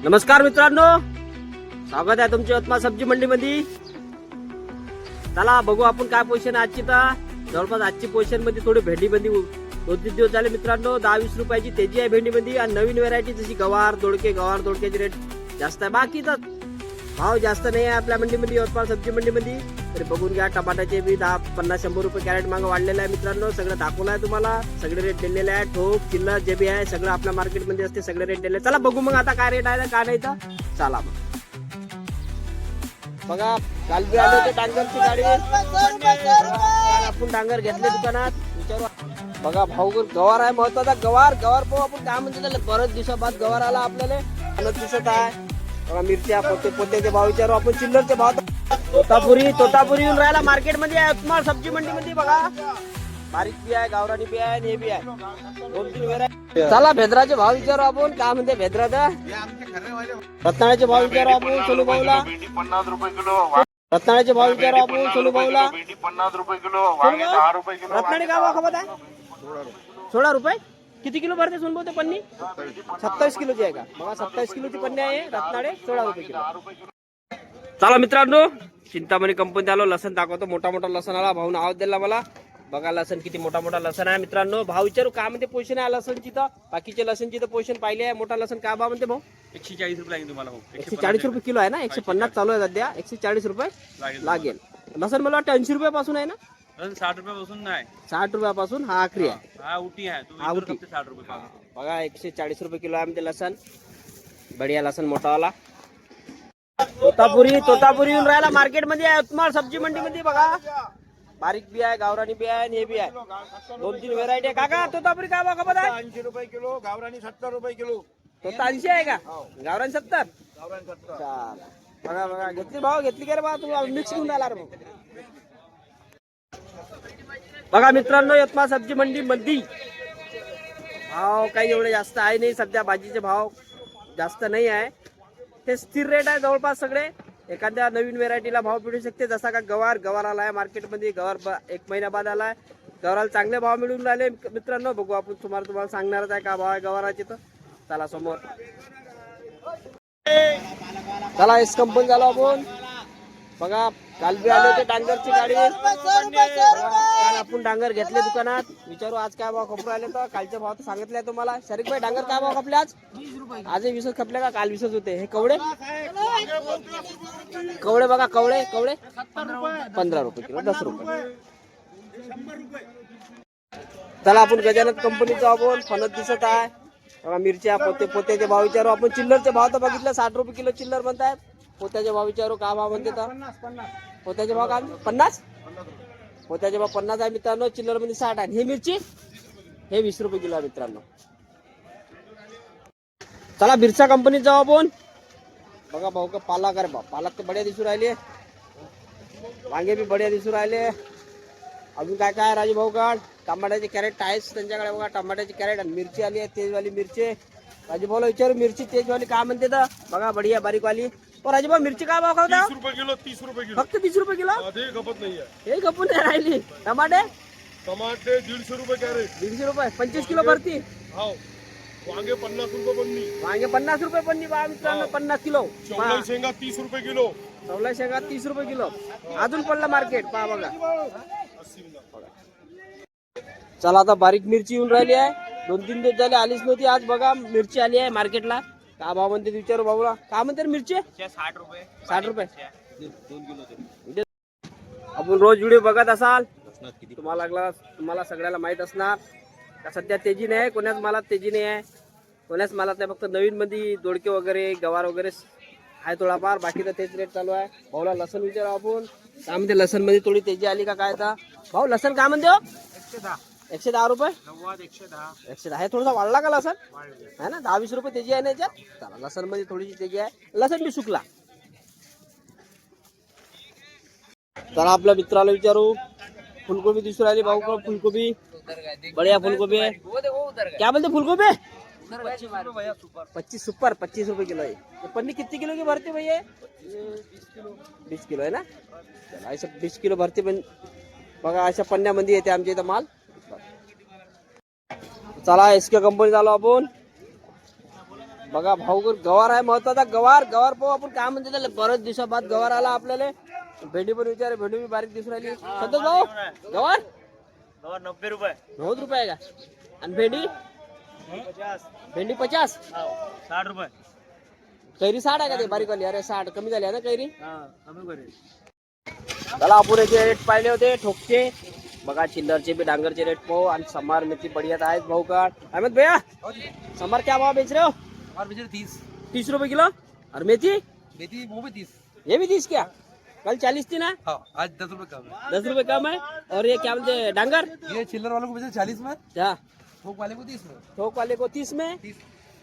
नमस्कार मित्रांनो, स्वागत आहे तुमच्या यवतमाळ सब्जी मंडी मध्ये. चला बघू आपण काय पोझिशन आहे आजची. तर जवळपास आजची पोझिशन मध्ये थोडी भेंडी मध्ये 2-3 दिवस झाले मित्रांनो. 10-20 रुपयाची तेजी आहे भेंडी मध्ये. आणि नवीन व्हरायटी जशी गवार दोडक्याची रेट जास्त आहे. बाकी तर भाव जास्त नाही आहे आपल्या मंडीमध्ये, यवतमाळ सब्जी मंडीमध्ये. तरी बघून घ्या. टमाट्याचे बी 10-50-100 रुपये कॅरेट मागं वाढलेलं आहे मित्रांनो. सगळं दाखवलं आहे तुम्हाला. सगळे रेट दिलेले आहे. ठोक चिल्लर जे बी आहे सगळं आपल्या मार्केटमध्ये असते. सगळे रेट दिले. चला बघू मग आता काय रेट आहे काय नाही. तर चला मग बघा. काल बी आले होते डांगरची गाडी. काल आपण डांगर घेतले दुकानात. विचारू बघा भाऊ. गवार आहे महत्वाचा. गवार पाहू आपण काय म्हणतो त्याला. बरेच दिवसाबाद गवार आला आपल्याला. आनंद दिसत आहे बघा. मिरच्या पोत्याचे भाव विचारू आपण. चिल्लरचे भाव तोतापुरी येऊन राहिला मार्केटमध्ये. यवतमाळ सब्जी मंडीमध्ये बघा. बारीक बी आहे, गावरानी बी आहे, हे बी आहे. 2-3 व्हरायटी. चला भेद्राचे भाव विचारू आपण. काय म्हणते भेद्राचा. रत्नाळ्याचे भाव विचारू आपण सोनू भाऊला. 50 रुपये किलो. रत्नाळ्याचे भाव विचारू आपण सोनू भाऊला. 50 रुपये किलो. वांगे 10 रुपये किलो. रत्नाळे काय भाव खपत आहे. 16 रुपये. किती किलो भरते सोनू भाऊ ते पन्नी. 27 किलोची आहे का बघा. 27 किलोची पन्नी आहे रत्नाळे. 16 रुपये किलो. चला मित्रांनो, चिंतामणी कंपनी आलो. लसण दाखवतो. मोठा लसण आला. भाऊन आवाज दिला मला. बघा लसण किती मोठा लसण आहे मित्रांनो. भाव विचारू काय म्हणते पोझिशन आहे लसणची. तर बाकीचे लसणची तर पोझिशन पाहिली आहे. मोठा लसण काय भाव म्हणते भाऊ. 140 रुपये लागेल तुम्हाला. 140 रुपये किलो आहे ना. 150 चालू आहे सध्या. 140 रुपये लागेल. लसण मला वाटतं 80 रुपयापासून आहे ना. 60 रुपयापासून नाही. 60 रुपयापासून हा आखरी आहे. हा उटी आहे. हा उटी. 60 रुपये बघा 140 रुपये किलो आहे म्हणते लसण. बढिया लसण मोठावाला. तोतापुरी येऊन राहिला मार्केटमध्ये. यवतमाळ सब्जी मंडीमध्ये बघा. बारीक बी आहे, गावरानी बी आहे, हे बी आहे. 2-3 व्हरायटी आहे. काका तोतापुरी काय भाव खपत आहे. 80 रुपये किलो. गावरानी 70 रुपये किलो. तोता 80 आहे का. गावरानी 70. बघा घेतली का रे बा. तू मिक्स घेऊन आला रे. बघा मित्रांनो, यवतमाळ सब्जी मंडी मध्ये भाव काही एवढे जास्त आहे नाही सध्या. भाजीचे भाव जास्त नाही आहे. ते स्थिर रेट आहे जवळपास सगळे. एखाद्या नवीन व्हेरायटीला भाव मिळू शकते. जसा का गवार आला आहे मार्केटमध्ये. गवार 1 महिना बाद आला आहे. गवाराला चांगले भाव मिळून राहिले मित्रांनो. बघू आपण. तुम्हाला सांगणारच आहे का भाव आहे गवाराचे. तर चला समोर. चला एस कंपनी झालो आपण. बघा काल बी आले होते डांगरची गाडी. काल आपण डांगर घेतले दुकानात. विचारू आज काय भाव खपू राहिले. तर कालचे भाव तर सांगितले तुम्हाला. शरीफ भाई डांगर काय भाव खपले आज. 20 आजही 20 खपले का. काल 20 होते. हे कवडे बघा. कवडे 15 रुपये किलो. 10 रुपये. चला आपण गजानन कंपनीचं आपण. फणस दिसत आहे बघा. मिरच्या पोत्याचे भाव विचारू आपण. चिल्लरचे भाव तर बघितलं. 60 रुपये किलो चिल्लर म्हणतायत. पोत्याचे भाव विचारू काय भाव म्हणते. तर पोत्याचे भाव काय 50. पोत्याचे भाव 50 आहे मित्रांनो. चिल्लर मध्ये 60 आहे. हे मिरची हे 20 रुपये किलो आहे मित्रांनो. चला बिरसा कंपनीत जाऊ आपण. बघा भाऊ का पालक आहे भाऊ. पालक तर बढिया दिसू राहिले. वांगे बी बढिया दिसू राहिले. अजून काय काय राजू भाऊ काढ. टमाट्याचे कॅरेट आहेच त्यांच्याकडे बघा. टमाट्याची कॅरेट आणि मिरची आली आहे. तेजवाली मिरची. राजू भाऊला विचारू मिरची तेजवाली काय म्हणते. तर बघा बढिया बारीकवाली. राजू भाऊ मिरची काय भाव खावता. 30 रुपये किलो. 30 रुपये किलो. फक्त 30 रुपये किलो. खपत नाहीये. हे खपून नाही राहिली. टमाटे 150 रुपये कॅरेट. 150 रुपये. 25 किलो भरती. हो. वांगे 50 रुपये पन्नी. वांगे 50 रुपये पन्नी बा मित्रांनो. 50 किलो. चवळी शेंगा 30 रुपये किलो. चवला शेंगा 30 रुपये किलो. अजून पडला मार्केट पहा बघा. चला आता बारीक मिरची येऊन राहिली आहे. 2-3 दिवस झाले आलीच नव्हती. आज बघा मिरची आली आहे मार्केटला. काय भाव म्हणते विचारू भाऊला. काय म्हणते मिरची. 60 रुपये. 60 रुपये. 2 किलो. आपण रोज व्हिडिओ बघत असाल. तुम्हाला सगळ्याला माहित असणार का सध्या तेजी नाही. कोणाच मालात तेजी नाही आहे. कोणाच मालात नाही. फक्त नवीन मध्ये दोडके वगैरे गवार वगैरे आहे थोडाफार. बाकी तर तेच रेट चालू आहे. भाऊला लसण विचारू आपण. काय म्हणते लसण मध्ये थोडी तेजी आली का काय. तर भाऊ लसण काय म्हणते. 110 रुपये. 110 हे थोडासा वाढला का लसण आहे ना. 10-20 रुपये तेजी आहे ना याच्यात. चला लसण मध्ये थोडीशी तेजी आहे. लसण बी सुकला. चला आपल्या मित्राला विचारू. फुलकोबी दिसू राहिली भाऊ का. फुलकोबी बढिया फुलकोबी आहे. क्या बोलते फुलकोबी 25 सुपर 25 रुपये किलो है। पन्नी कितनी किलो की भरती भैया? 20 किलो है ना। चला ऐसा 20 किलो भरती पण बघा अशा पन्न्यामध्ये येते आमच्या इथं माल। चला एसके कंपनी झालो आपण. बघा भाऊ गवार आहे महत्वाचा. गवार पाहू आपण काय म्हणते त्याला. बरेच दिवसाबाद गवार आला आपल्याला. भेंडी पण विचार, भेंडी बी बारीक दिसून राहिली. संतोष भाऊ गवार 90 रुपये. 90 रुपये आहे का? आणि भेंडी 50. 60 रुपये. कैरी 60 आहे का ते बारीक वाली? अरे 60 कमी झाली आहे ना कैरी. चला आपण याचे रेट पाहिले होते ठोकचे. बघा चिल्लरचे भी डांगरचे रेट पाहू. आणि समार मेथी बढ़िया आहेत भाऊ का. अहमद भैया समार क्या भाव बेच रहे हो? 30 रुपए किलो. और मेथी वो भी 30. ये भी 30 क्या? कल 40 थी ना. हाँ, आज 10 रुपए कम है. 10 रुपए कम है. और ये क्या बोलते हैं डांगर? ये चिल्लर वालों को बेचे 40 में, क्या थोक वाले को 30 में. थोक वाले को 30 में 30.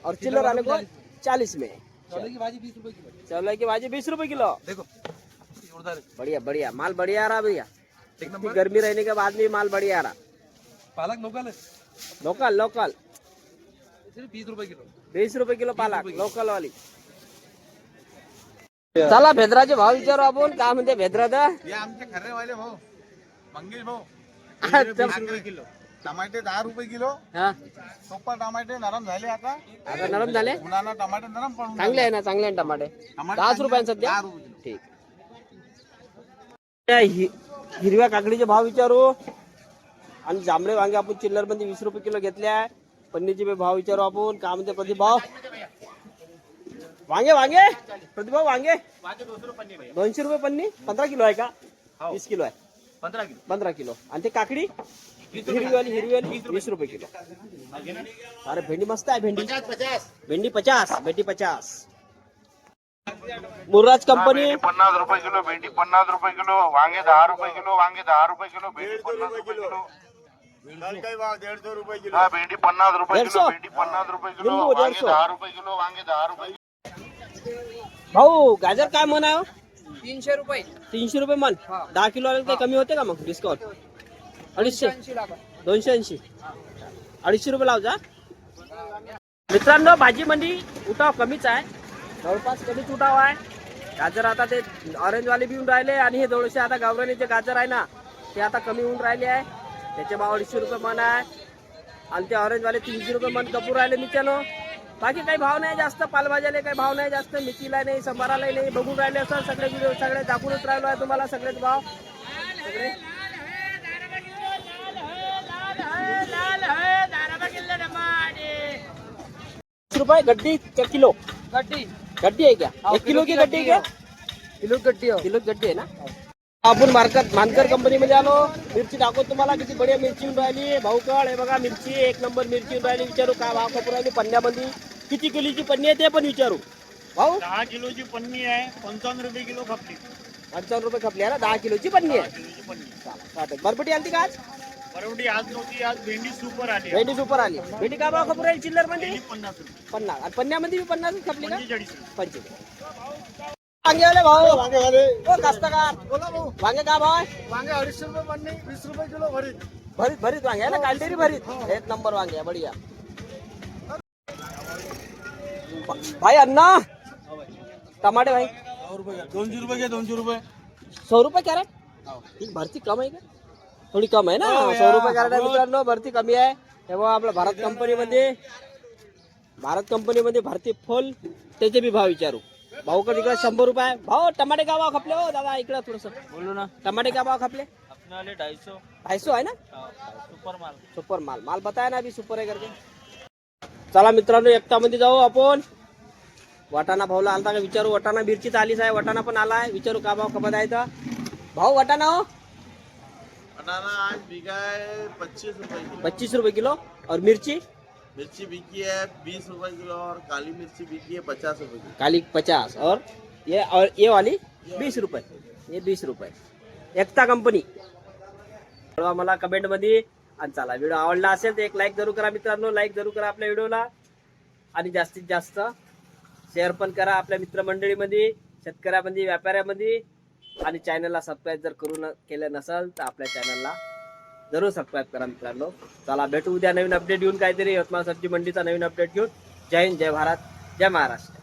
और चिल्लर वाले को 40 में. छोले की भाजी 20 रुपए किलो. चलो की भाजी 20 रुपए किलो. देखो जोरदार है. बढ़िया बढ़िया माल बढ़िया आ रहा भैया. एक इतनी नंबर. गर्मी रहने के बाद भी माल बढ़िया आ रहा. पालक लोकल है, लोकल सिर्फ 20 रुपए किलो. 20 रुपए किलो पालक लोकल वाली. चला भेद्राचे भाव विचारू आपण. काय म्हणते भेद्रात? हे आमचे खरे वाले भाऊ मंगेश भाऊ. हा, 20 रुपये किलो. टमाटे 10 रुपये किलो. हा, सोपा टमाटे नरम झाले आता. आता नरम झाले. उन्हाना टमाटे नरम पडून चांगले आहे ना, चांगले आहे टमाटे. टमाटे 10 रुपयांनी सध्या. 10 रुपये किलो. ठीक. त्या हिरव्या काकडीचे भाव विचारू. आणि जांभळे वांगे आपण चिल्लर मध्ये 20 रुपये किलो घेतले आहे. पन्नीचे बी भाव विचारू आपण. काय म्हणते प्रदीप भाव? वांगे प्रदीप भाऊ वांगे 200 रुपये पन्नी. 15 किलो आहे का? 20 किलो आहे. 15 किलो. आणि ते काकडी हिरवीवाली 20 रुपये किलो. अरे भेंडी मस्त आहे. भेंडी 50. मुर्राज कंपनी 50 रुपये किलो. भेंडी 50 रुपये किलो. वांगे 10 रुपये किलो. वांगे 10 रुपये किलो. भेंडी 50 रुपये किलो. काही भाव 150 रुपये किलो. हाँ, भेंडी 50 रुपये 150. किलो. भेंडी 50 रुपये किलो. लिंबू वांगे 150. 10 रुपये किलो. वांगे 10 रुपये. भाऊ गाजर काय मन आहे? 300 रुपये. 300 रुपये मन. 10 किलो आले काही कमी होते का मग डिस्काउंट? 280. 280. 250 रुपये लावजा. मित्रांनो भाजी मंडी उठाव कमीच आहे. जवळपास कमीच उठाव आहे. गाजर आता ते ऑरेंज वाले बी येऊन राहिले. आणि हे जवळचे आता गावरानी जे गाजर आहे ना ते आता कमी होऊन राहिले आहे. त्याचे भाव 250 रुपये मन आहे. आणि ते ऑरेंज वाले 300 रुपये मन कपूर राहिले मित्रांनो. बाकी काही भाव नाही जास्त. पालभाज्याला काही भाव नाही जास्त. मेथीला नाही, संबाराला नाही. बघून राहिले असं सगळे व्हिडिओ सगळे दाखवूनच राहिलो आहे तुम्हाला सगळेच भाव. सगळे 20 रुपये गड्डी का किलो? गड्डी है क्या? 1 किलो की गड्डी है क्या? किलो गड्डी है ना. आपण मानकर कंपनी मध्ये आलो. मिरची दाखवतो तुम्हाला किती बढिया मिरची येऊन राहिली. भाऊ कळ हे बघा मिरची 1 नंबर मिरची येऊन राहिली. विचारू काय भाव कपूर राहिली पन्न्यामध्ये. किती किलोची पन्नी आहे ते पण विचारू. भाऊ 10 किलोची पन्नी आहे 55 रुपये किलो खपली. 55 रुपये खपली आहे ना. 10 किलोची पन्नी आहे. बरबटी आलती का आज? परवडी आज नव्हती. आज भेंडी सुपर आली. भेंडी सुपर आली. भेंडी काय भाव खपूर राहील चिल्लर मध्ये? 50 रुपये. 50. आणि पन्न्यामध्ये 50 खपली का? 45. 45. वांगे भाऊ वांगे झाले. ओ कास्तकार बोला भाऊ. वांगे काय भाव आहे? वांगे 250 रुपये पन्नी 20 रुपये किलो भरीत. भरीत वांगे आहे ना. कालटेरी भरीत 1 नंबर वांगे आहे बढ़िया. भाई अन्ना टमाटे भाई 200 रुपये घे. 200 रुपये. 100 रुपये कॅरेट. भरती कम आहे का? थोडी कम आहे ना. 100 रुपये कॅरेट आहे मित्रांनो. भरती कमी आहे. तेव्हा आपल्या भारत कंपनीमध्ये भरती फुल त्याचे बी भाव विचारू. भाऊ का तिकडे 100 रुपये. भाऊ टमाटे का भाव खपले हो दादा? इकडे थोडस बोलू ना. टमाटे का भाव खपले? 250 आहे ना. सुपर माल बताया ना अभी सुपर आहे करके. चला मित्रांनो एकटामध्ये जाऊ आपण. वाटाणा भाऊला आलता का विचारू. वाटाणा मिरची आलीच आहे. वाटाणा पण आलाय. विचारू का भाव खपत आहे तर. भाऊ वाटाणा हो बनाना आज बिका है 25 रुपए किलो. 25 रुपये किलो. और मिर्ची मिर्ची बिकी है 20 रुपए किलो. और काली मिर्ची बिकी है 50 रुपए किलो. काली 50. और ये वाली 20 रुपये. ये 20 रुपये. एकता कंपनी. कळवा मला कमेंट मध्ये. आणि चला व्हिडिओ आवडला असेल तर एक लाईक जरूर करा मित्रांनो. लाईक जरूर करा आपल्या व्हिडिओला. आणि जास्तीत जास्त शेअर पण करा आपल्या मित्रमंडळीमध्ये, शेतकऱ्यामध्ये, व्यापाऱ्यामध्ये. आणि चॅनलला सबस्क्राईब जर केलं नसेल तर आपल्या चॅनलला जरूर सबस्क्राईब करा मित्रांनो. चला भेटू उद्या नवीन अपडेट घेऊन काहीतरी. यवतमाळ सब्जी मंडीचा नवीन अपडेट घेऊन. जय हिंद, जय भारत, जय महाराष्ट्र.